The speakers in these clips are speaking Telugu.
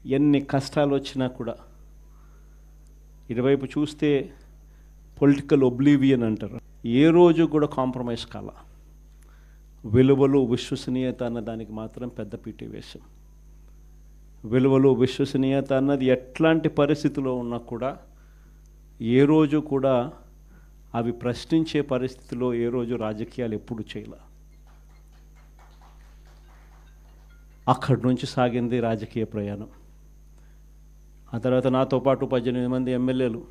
ఎన్ని కష్టాలు వచ్చినా కూడా ఇటువైపు చూస్తే పొలిటికల్ ఒబ్లివియన్ అంటారు. ఏ రోజు కూడా కాంప్రమైజ్ కాల. విలువలు విశ్వసనీయత అన్న దానికి మాత్రం పెద్ద పీట వేశాం. విలువలు విశ్వసనీయత అన్నది ఎట్లాంటి పరిస్థితిలో ఉన్నా కూడా ఏ రోజు కూడా అవి ప్రశ్నించే పరిస్థితిలో ఏ రోజు రాజకీయాలు ఎప్పుడు చేయలే. అక్కడి నుంచి సాగింది రాజకీయ ప్రయాణం. ఆ తర్వాత నాతో పాటు 18 మంది ఎమ్మెల్యేలు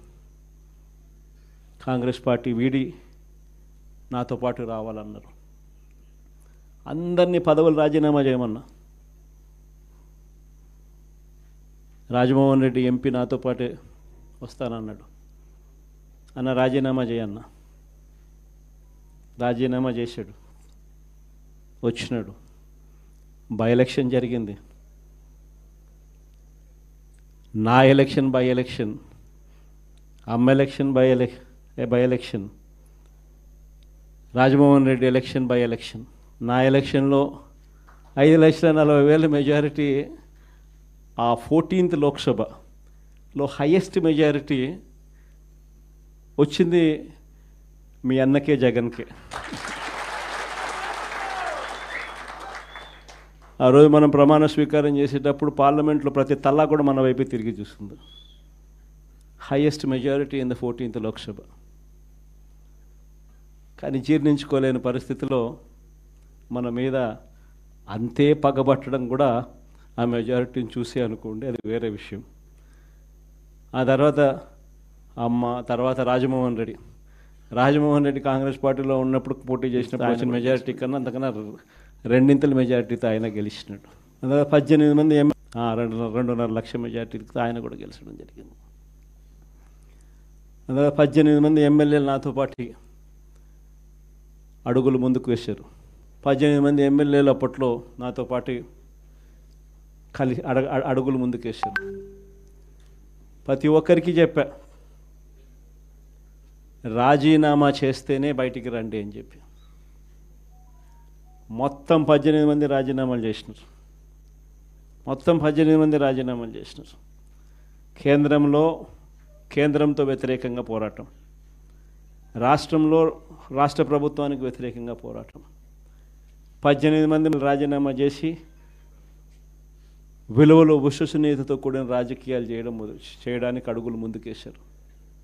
కాంగ్రెస్ పార్టీ వీడి నాతో పాటు రావాలన్నారు. అందరినీ పదవులు రాజీనామా చేయమన్నా. రాజమోహన్ రెడ్డి ఎంపీ నాతో పాటే వస్తానన్నాడు. అన్న రాజీనామా చేయన్న. రాజీనామా చేశాడు, వచ్చినాడు. బై ఎలక్షన్ జరిగింది. నా ఎలక్షన్ బై ఎలక్షన్, అమ్మ election by election, Rajamohan Reddy election by election. నా ఎలక్షన్లో 5,40,000 మెజారిటీ. ఆ 14th లోక్సభలో హయ్యెస్ట్ మెజారిటీ వచ్చింది మీ అన్నకే, జగన్కే. ఆ రోజు మనం ప్రమాణ స్వీకారం చేసేటప్పుడు పార్లమెంట్లో ప్రతి తల్లా కూడా మన వైపు తిరిగి చూస్తుంది. Highest majority in the 14th Lok Sabha. కానీ జీర్ణించుకోలేని పరిస్థితిలో మన మీద అంతే పగబట్టడం కూడా ఆ మెజారిటీని చూసి అనుకోండి, అది వేరే విషయం. ఆ తర్వాత అమ్మ, తర్వాత రాజమోహన్ రెడ్డి కాంగ్రెస్ పార్టీలో ఉన్నప్పుడు పోటీ చేసినప్పుడు వచ్చిన మెజారిటీ కన్నా అంతకన్నా 2 మెజారిటీతో ఆయన గెలిచినాడు. అందులో 18 మంది 2.5 లక్షల మెజారిటీతో ఆయన కూడా గెలిచడం జరిగింది. అందులో 18 మంది ఎమ్మెల్యేలు నాతో పాటు అడుగులు ముందుకు వేశారు. 18 మంది ఎమ్మెల్యేలు అప్పట్లో నాతో పాటు అడుగులు ముందుకు వేశారు. ప్రతి ఒక్కరికి చెప్పా, రాజీనామా చేస్తేనే బయటికి రండి అని చెప్పి. మొత్తం 18 మంది రాజీనామాలు చేసినారు. కేంద్రంతో వ్యతిరేకంగా పోరాటం, రాష్ట్ర ప్రభుత్వానికి వ్యతిరేకంగా పోరాటం. 18 మంది రాజీనామా చేసి విలువలు విశ్వసనీయతతో కూడిన రాజకీయాలు చేయడానికి అడుగులు ముందుకేశారు.